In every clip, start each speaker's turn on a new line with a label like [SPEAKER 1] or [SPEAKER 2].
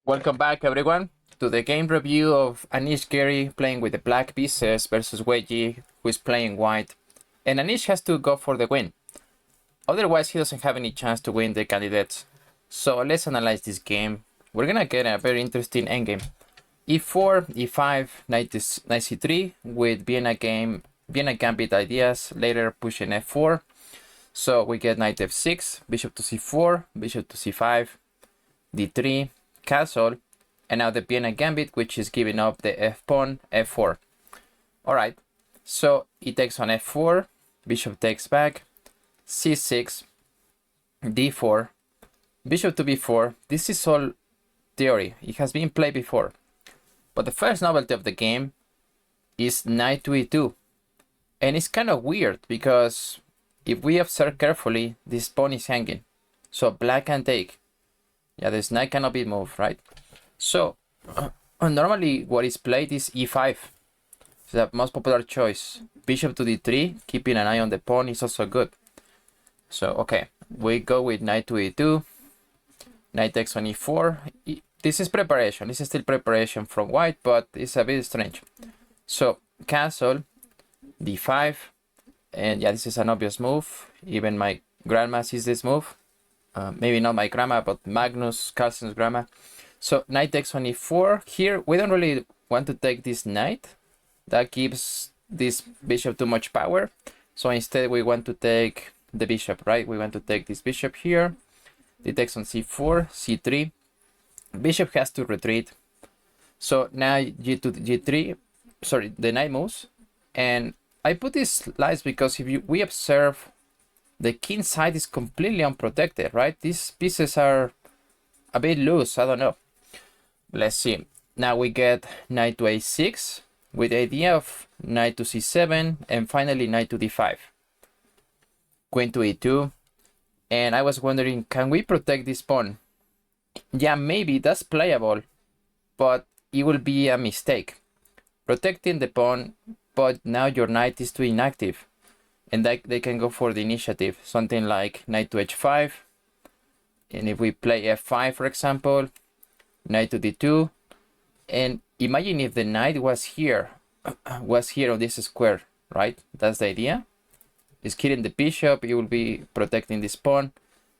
[SPEAKER 1] Welcome back, everyone, to the game review of Anish Giri playing with the black pieces versus Wei Yei, who is playing white. And Anish has to go for the win. Otherwise, he doesn't have any chance to win the candidates. So let's analyze this game. We're gonna get a very interesting endgame. E4, E5, knight c3 with Vienna Gambit ideas, later pushing F4. So we get knight F6, bishop to C4, bishop to C5, D3, castle, and now the Vienna Gambit, which is giving up the F pawn, F4. Alright, so he takes on F4, bishop takes back, C6, D4, bishop to B4. This is all theory. It has been played before. But the first novelty of the game is knight to E2. And it's kind of weird because if we observe carefully, this pawn is hanging. So black can take. Yeah, this knight cannot be moved, right? So normally what is played is E5. It's the most popular choice. Bishop to D3, keeping an eye on the pawn is also good. So, okay, we go with knight to E2, knight takes on E4. This is preparation. This is still preparation from white, but it's a bit strange. So, castle, D5, and yeah, this is an obvious move. Even my grandma sees this move. Maybe not my grandma, but Magnus Carlsen's grandma. So knight takes on E4. Here, we don't really want to take this knight. That gives this bishop too much power. So instead, we want to take the bishop, right? We want to take this bishop here. It takes on C4, C3. Bishop has to retreat. So now G2, G3. Sorry, the knight moves. And I put these slides because if we observe, the king side is completely unprotected, right? These pieces are a bit loose. I don't know. Let's see. Now we get knight to A6 with the idea of knight to C7 and finally knight to D5. Queen to E2. And I was wondering, can we protect this pawn? Yeah, maybe that's playable, but it will be a mistake. Protecting the pawn, but now your knight is too inactive. And they can go for the initiative, something like knight to H5. And if we play F5, for example, knight to D2. And imagine if the knight was here on this square, right? That's the idea. It's killing the bishop, it will be protecting this pawn.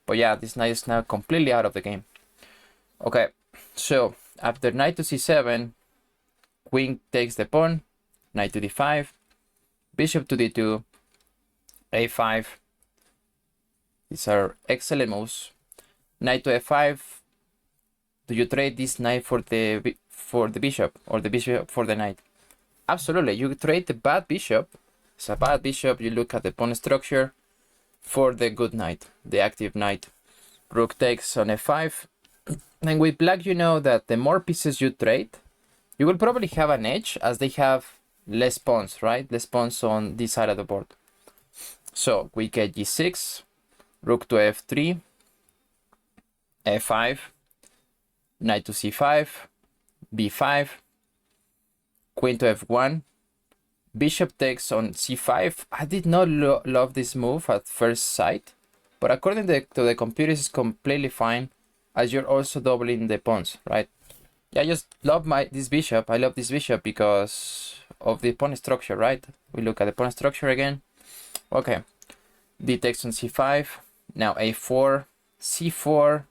[SPEAKER 1] But yeah, this knight is now completely out of the game. Okay, so after knight to C7, queen takes the pawn, knight to D5, bishop to D2, A5. These are excellent moves. Knight to F5. Do you trade this knight for the bishop or the bishop for the knight? Absolutely. You trade the bad bishop. It's a bad bishop. You look at the pawn structure for the good knight, the active knight. Rook takes on F5. And with black, you know that the more pieces you trade, you will probably have an edge as they have less pawns, right? Less pawns on this side of the board. So we get G6, rook to F3, F5, knight to C5, B5, queen to F1, bishop takes on C5. I did not love this move at first sight, but according to the computers, it's completely fine as you're also doubling the pawns, right? Yeah, I just love this bishop. I love this bishop because of the pawn structure, right? We look at the pawn structure again. Okay, D takes on C5, now A4, C4,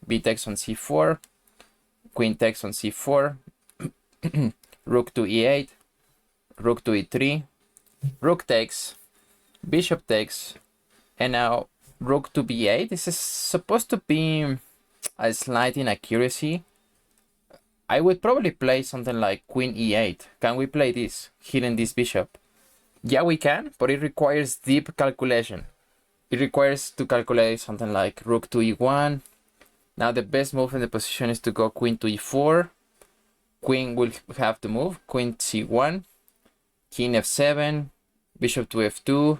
[SPEAKER 1] B takes on C4, queen takes on C4, rook to E8, rook to E3, rook takes, bishop takes, and now rook to B8. This is supposed to be a slight inaccuracy. I would probably play something like queen E8. Can we play this, hitting this bishop? Yeah, we can, but it requires deep calculation. It requires to calculate something like rook to E1. Now the best move in the position is to go queen to E4. Queen will have to move. Queen C1. King F7. Bishop to F2.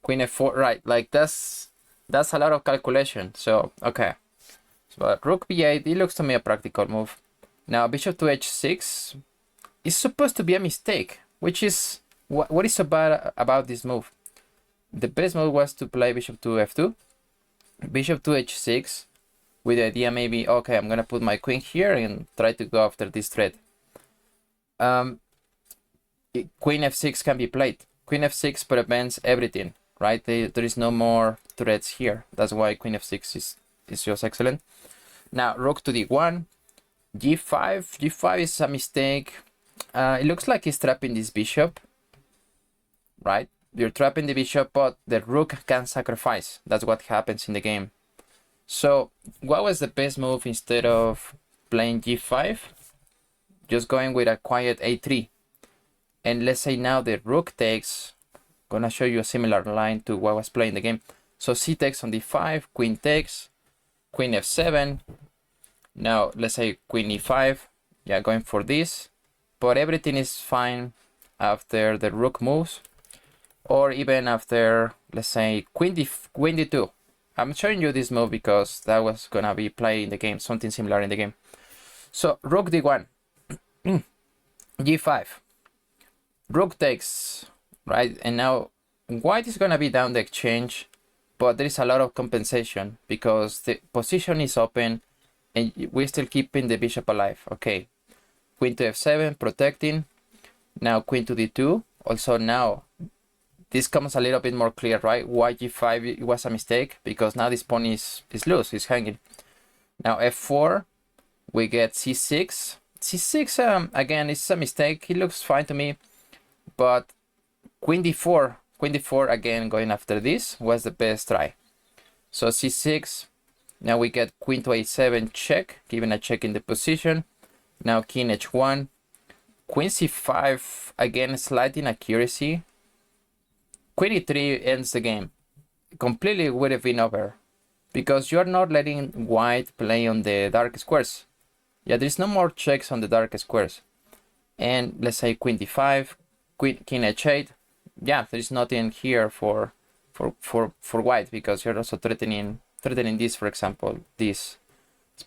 [SPEAKER 1] Queen F4. Right, like that's a lot of calculation. So, okay. So rook B8, it looks to me a practical move. Now bishop to H6 is supposed to be a mistake, which is what is so bad about this move? The best move was to play bishop to F2, bishop to H6, with the idea maybe, okay, I'm gonna put my queen here and try to go after this threat. Queen f6 can be played. Queen f6 prevents everything, right? There is no more threats here. That's why queen f6 is just excellent. Now rook to d1, g5. G5 is a mistake. It looks like he's trapping this bishop, right? You're trapping the bishop, but the rook can sacrifice. That's what happens in the game. So what was the best move instead of playing g5? Just going with a quiet a3. And let's say now the rook takes, gonna show you a similar line to what I was playing the game. So c takes on d5, queen takes, queen f7. Now let's say queen e5. Yeah, going for this. But everything is fine after the rook moves. Or even after, let's say, queen d2. I'm showing you this move because that was gonna be played in the game, something similar in the game. So rook d1, g5, rook takes, right? And now white is gonna be down the exchange, but there is a lot of compensation because the position is open and we're still keeping the bishop alive. Okay, queen to f7, protecting. Now queen to d2. Also now this comes a little bit more clear, right? Why g5 it was a mistake, because now this pawn is loose, it's hanging. Now f4, we get c6. c6, again, it's a mistake. It looks fine to me, but queen d4, again, going after this was the best try. So c6, now we get queen to a7 check, giving a check in the position. Now king h1, queen c5, again, slight inaccuracy. Queen e3 ends the game. Completely would have been over because you're not letting white play on the dark squares. Yeah, there's no more checks on the dark squares. And let's say queen d5, king h8. Yeah, there's nothing here for white because you're also threatening this, for example. This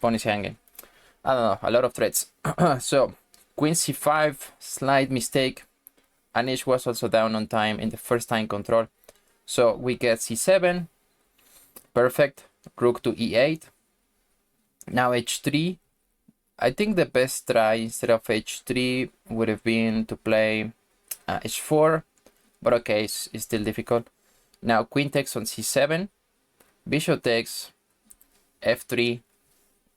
[SPEAKER 1] pawn is hanging. I don't know, a lot of threats. So queen c5, slight mistake. Anish was also down on time in the first time control. So we get c7, perfect, rook to e8. Now h3. I think the best try instead of h3 would have been to play h4, but okay, it's still difficult. Now queen takes on c7, bishop takes f3.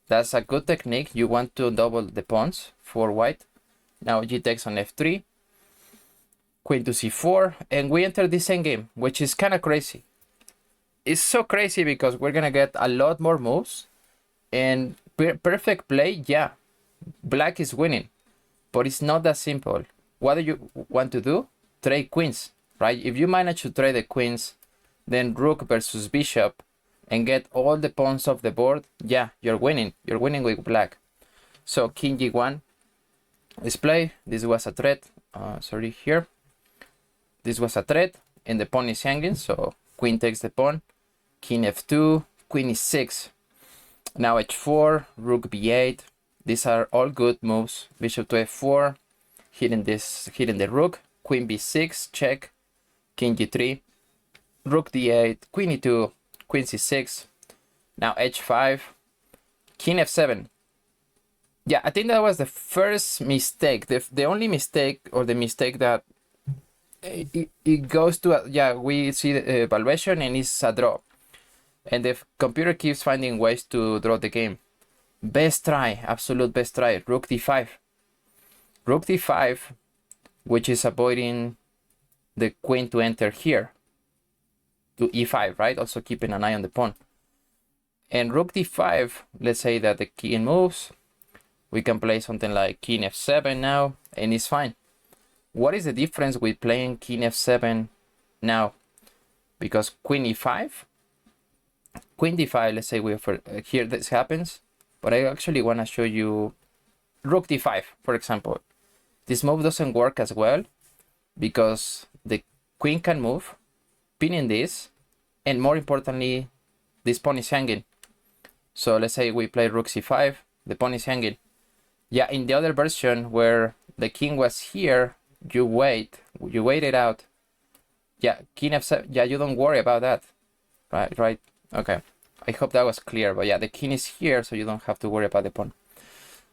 [SPEAKER 1] That's a good technique. You want to double the pawns for white. Now g takes on f3. Queen to c4, and we enter this endgame, which is kind of crazy. It's so crazy because we're gonna get a lot more moves and perfect play. Yeah, black is winning, but it's not that simple. What do you want to do? Trade queens, right? If you manage to trade the queens, then rook versus bishop and get all the pawns off the board, yeah, you're winning. You're winning with black. So king g1 is play. This was a threat. Sorry, here. This was a threat, and the pawn is hanging, so queen takes the pawn. King f2, queen e6. Now h4, rook b8. These are all good moves. Bishop to f4, hitting the rook. Queen b6, check. King g3, rook d8, queen e2, queen c6. Now h5, king f7. Yeah, I think that was the first mistake. The only mistake, or the mistake that it goes to we see the evaluation and it's a draw, and the computer keeps finding ways to draw the game. Best try, absolute best try, rook d5, which is avoiding the queen to enter here to e5, right? Also keeping an eye on the pawn. And rook d5, let's say that the king moves, we can play something like king f7 now, and it's fine. What is the difference with playing king f7 now? Because queen e5, queen d5, let's say here this happens, but I actually want to show you rook d5, for example. This move doesn't work as well because the queen can move, pinning this, and more importantly, this pawn is hanging. So let's say we play rook c5, the pawn is hanging. Yeah, in the other version where the king was here, you wait it out. Yeah, king f7. Yeah, you don't worry about that. Right. Okay. I hope that was clear, but yeah, the king is here, so you don't have to worry about the pawn.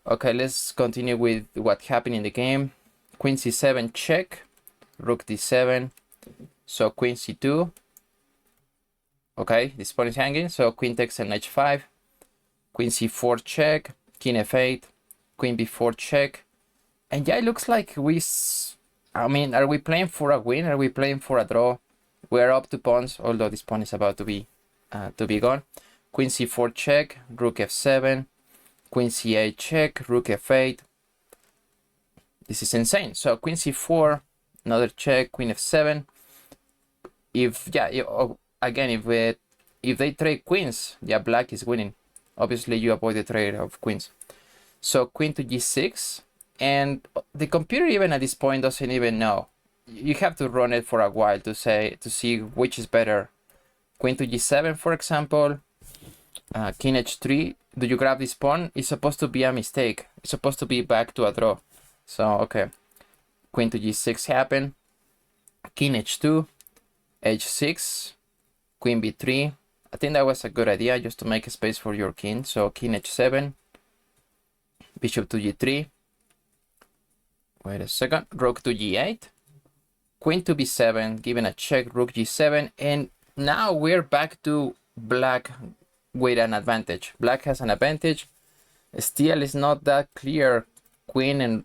[SPEAKER 1] Okay, let's continue with what happened in the game. Queen c7 check, rook d7, so queen c2. Okay, this pawn is hanging, so queen takes an h5, queen c4 check, king f8, queen b4 check. And yeah, it looks like I mean, are we playing for a win? Are we playing for a draw? We're up 2 pawns, although this pawn is about to be gone. Queen c4 check, rook f7, queen c8 check, rook f8. This is insane. So queen c4, another check, queen f7. If they trade queens, yeah, black is winning. Obviously, you avoid the trade of queens. So queen to g6, and the computer even at this point doesn't even know. You have to run it for a while to see which is better. Queen to g7, for example. King h3. Do you grab this pawn? It's supposed to be a mistake. It's supposed to be back to a draw. So okay. Queen to g6 happen. King h2, h6, queen b3. I think that was a good idea, just to make a space for your king. So king h7, bishop to g3. Wait a second. Rook to g8. Queen to b7, given a check, rook g7. And now we're back to black with an advantage. Black has an advantage. Still, it's not that clear. Queen and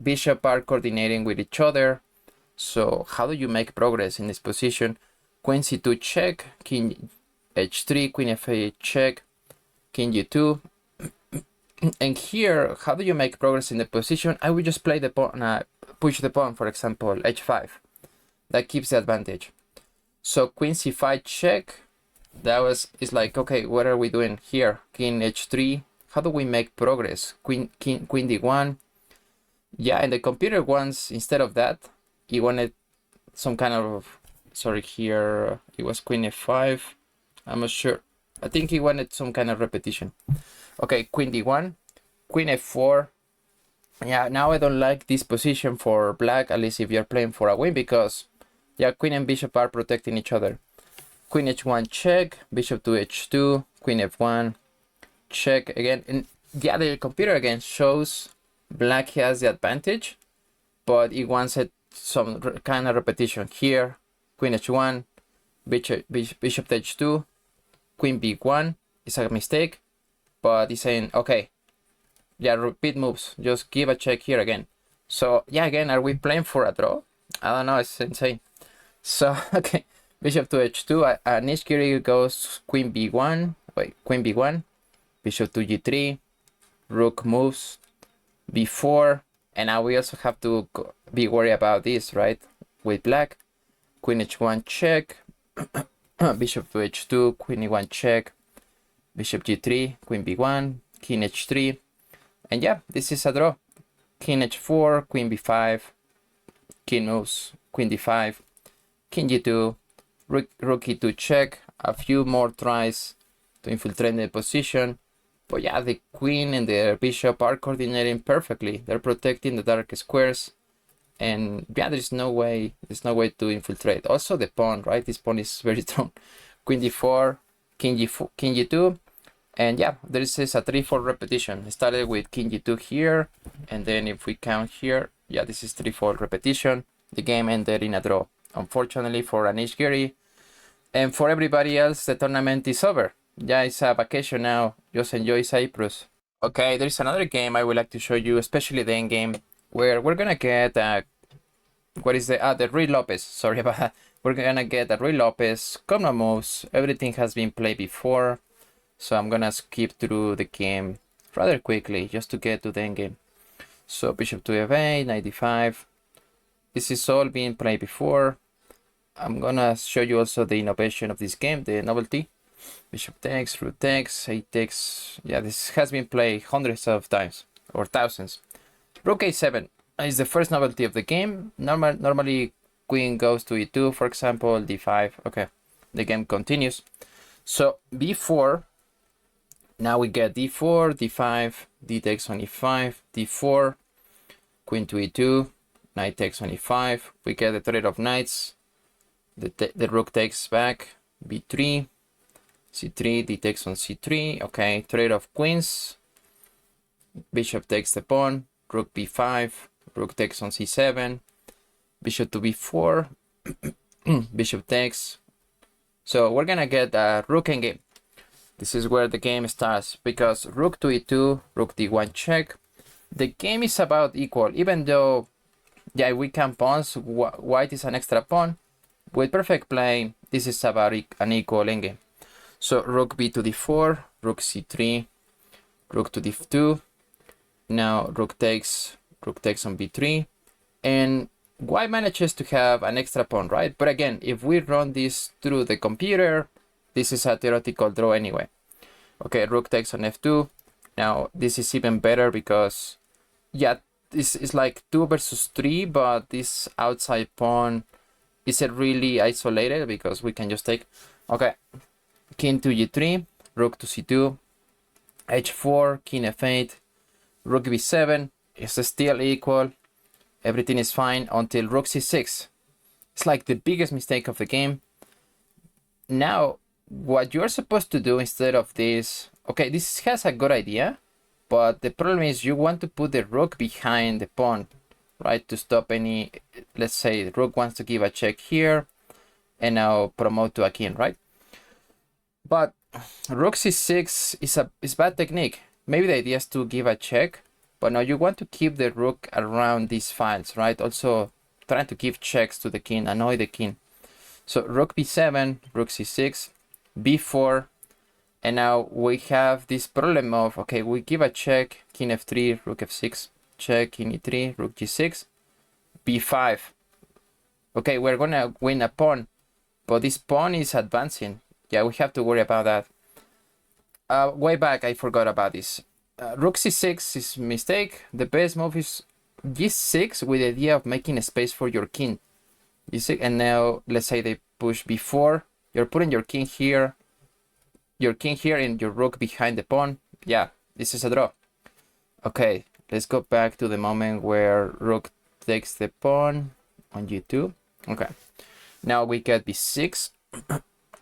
[SPEAKER 1] bishop are coordinating with each other. So how do you make progress in this position? Queen c2 check, king h3, queen f8 check, king g2. And here, how do you make progress in the position? I would just play the pawn, push the pawn, for example, h5. That keeps the advantage. So queen c5 check. It's like, okay, what are we doing here? King h3. How do we make progress? Queen d1. Yeah, and the computer wants, instead of that, he wanted some kind of, sorry, here it was queen f5. I'm not sure. I think he wanted some kind of repetition. Okay, queen d1, queen f4. Yeah, now I don't like this position for black, at least if you're playing for a win, because yeah, queen and bishop are protecting each other. Queen h1 check, bishop to h2, queen f1 check again. And yeah, the computer again shows black has the advantage, but it wants some kind of repetition here. Queen h1, bishop to h2, queen b1 is a mistake, but it's saying, okay, yeah, repeat moves, just give a check here again. So yeah, again, are we playing for a draw? I don't know, it's insane. So okay, bishop to h2, Anish Giri goes queen b1, bishop to g3, rook moves, b4, and now we also have to be worried about this, right? With black, queen h1 check, bishop to h2, queen e1 check, bishop g3, queen b1, king h3, and yeah, this is a draw. King h4, queen b5, king moves, queen d5, king g2, rook e2 check, a few more tries to infiltrate the position. But yeah, the queen and the bishop are coordinating perfectly. They're protecting the dark squares. And yeah, there's no way to infiltrate. Also the pawn, right? This pawn is very strong. Queen d4, king g2. And yeah, this is a 3-4 repetition. It started with king g2 here. And then if we count here, yeah, this is 3-4 repetition. The game ended in a draw. Unfortunately for Anish Giri. And for everybody else, the tournament is over. Yeah, it's a vacation now. Just enjoy Cyprus. Okay, there's another game I would like to show you, especially the endgame, where we're gonna get the Rui Lopez. Sorry about that. We're gonna get the Rui Lopez, Comno moves. Everything has been played before, so I'm gonna skip through the game rather quickly just to get to the endgame. So bishop to f8, 95. This is all being played before. I'm gonna show you also the innovation of this game, the novelty. Bishop takes, rook takes, a takes. Yeah, this has been played hundreds of times or thousands. Rook a7 is the first novelty of the game. Normally queen goes to e2, for example, d5. Okay, the game continues. So b4. Now we get d4, d5, d takes on e5, d4, queen to e2, knight takes on e5. We get the trade of knights. The rook takes back, b3. c3, d takes on c3. Okay, trade of queens. Bishop takes the pawn. Rook b5. Rook takes on c7. Bishop to b4. Bishop takes. So we're gonna get a rook endgame. This is where the game starts, because rook to e2, rook d1 check. The game is about equal, even though, yeah, we can pawns, white is an extra pawn. With perfect play, this is about an equal endgame. So rook b to d4, rook c3, rook to d2. Now rook takes on b3, and white manages to have an extra pawn, right? But again, if we run this through the computer, this is a theoretical draw anyway. Okay, rook takes on f2. Now this is even better because, yeah, this is like 2 versus 3, but this outside pawn isn't really isolated because we can just take. Okay, king to g3, rook to c2, h4, king f8, rook b7 is still equal. Everything is fine until rook c6. It's like the biggest mistake of the game. Now, what you're supposed to do instead of this, okay, this has a good idea, but the problem is you want to put the rook behind the pawn, right? To stop any, let's say the rook wants to give a check here and now promote to a king, right? But rook c6 is bad technique. Maybe the idea is to give a check, but now you want to keep the rook around these files, right? Also trying to give checks to the king, annoy the king. So rook b7, rook c6, b4, and now we have this problem of, okay, we give a check, king f3, rook f6, check, king e3, rook g6, b5. Okay, we're gonna win a pawn, but this pawn is advancing. Yeah, we have to worry about that. Way back, I forgot about this. Rook c6 is a mistake. The best move is g6 with the idea of making a space for your king. g6, and now let's say they push b4. You're putting your king here, and your rook behind the pawn. Yeah, this is a draw. Okay, let's go back to the moment where rook takes the pawn on g2. Okay, now we get b6,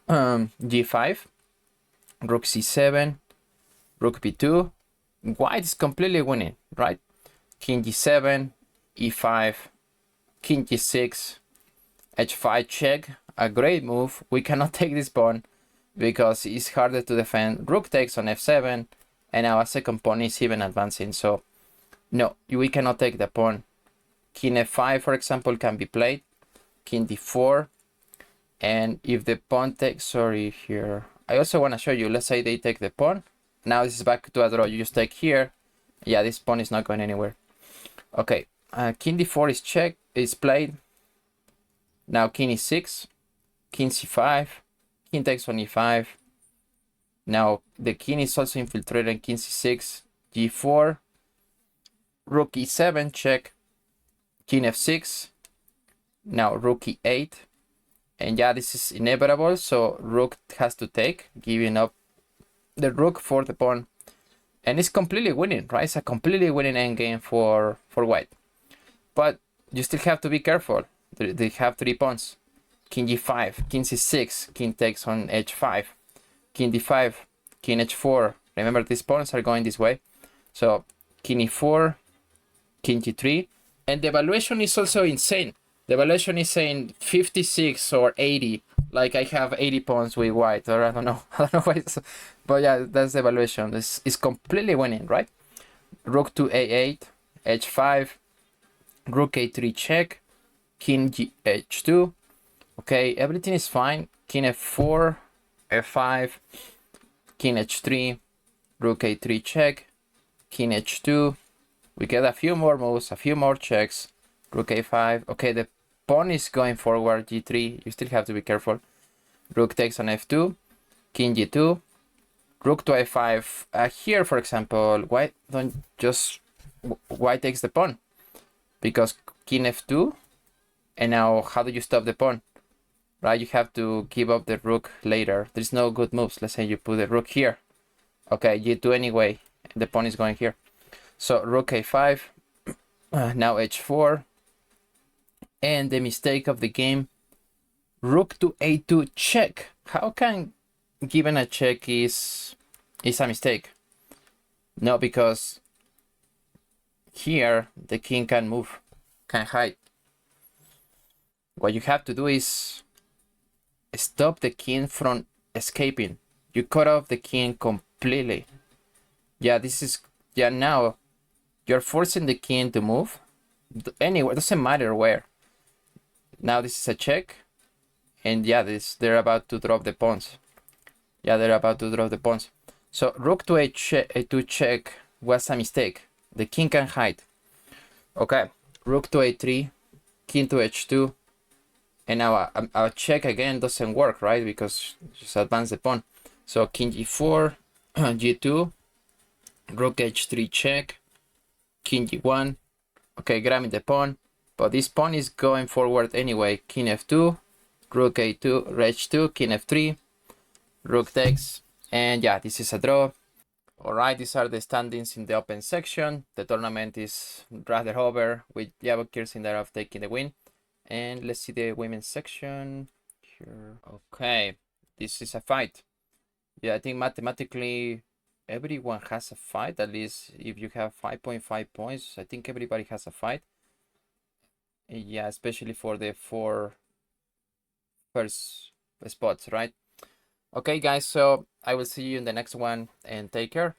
[SPEAKER 1] g5, rook c7, rook b2. White is completely winning, right? King g7, e5, king g6, h5 check. A great move. We cannot take this pawn because it's harder to defend. Rook takes on f7, and now a second pawn is even advancing. So no, we cannot take the pawn. King f5, for example, can be played. King d4, and if the pawn takes, sorry, here, I also want to show you, let's say they take the pawn. Now this is back to a draw. You just take here. Yeah, this pawn is not going anywhere. Okay, king d4 is played. Now king e6, king c5, king takes on e5. Now the king is also infiltrated. King c6, g4, rook e7 check, king f6. Now rook e8, and yeah, this is inevitable. So rook has to take, giving up the rook for the pawn, and it's completely winning, right? It's a completely winning endgame for white. But you still have to be careful. They have 3 pawns. King g5, king c6, king takes on h5, king d5, king h4. Remember, these pawns are going this way. So king e4, king g3, and the evaluation is also insane. The evaluation is saying 56 or 80. Like I have 80 pawns with white, or I don't know. I don't know why it's, but yeah, that's the evaluation. This is completely winning, right? Rook to a8, h5, rook a3 check, king h2. Okay, everything is fine. King f4, f5, king h3, rook a3 check, king h2. We get a few more moves, a few more checks. Rook a5. Okay, the pawn is going forward, g3. You still have to be careful. Rook takes on f2, king g2, rook to a5. Here, for example, white takes the pawn because king f2. And now, how do you stop the pawn? Right, you have to give up the rook later. There's no good moves. Let's say you put the rook here. Okay, g2 anyway. The pawn is going here. So rook a5. Now h4. And the mistake of the game, rook to a2 check. How can given a check is a mistake. No, because here the king can move, can hide. What you have to do is stop the king from escaping. You cut off the king completely. Yeah, this is, yeah, now you're forcing the king to move anywhere, doesn't matter where. Now this is a check, and yeah, they're about to drop the pawns. Yeah, they're about to drop the pawns. So rook to a2 check was a mistake. The king can hide. Okay, rook to a3, king to h2, and now our check again doesn't work, right? Because just advance the pawn. So king g4, g2, rook h3 check, king g1. Okay, grabbing the pawn, but this pawn is going forward anyway. King f2, rook a2, h2, king f3, rook takes, and yeah, this is a draw. All right, these are the standings in the open section. The tournament is rather over, with Jabok Kirsindarov taking the win. And let's see the women's section here. Okay, this is a fight. Yeah, I think mathematically everyone has a fight. At least if you have 5.5 points, I think everybody has a fight. Yeah, especially for the 4 first spots, right? Okay, guys, so I will see you in the next one, and take care.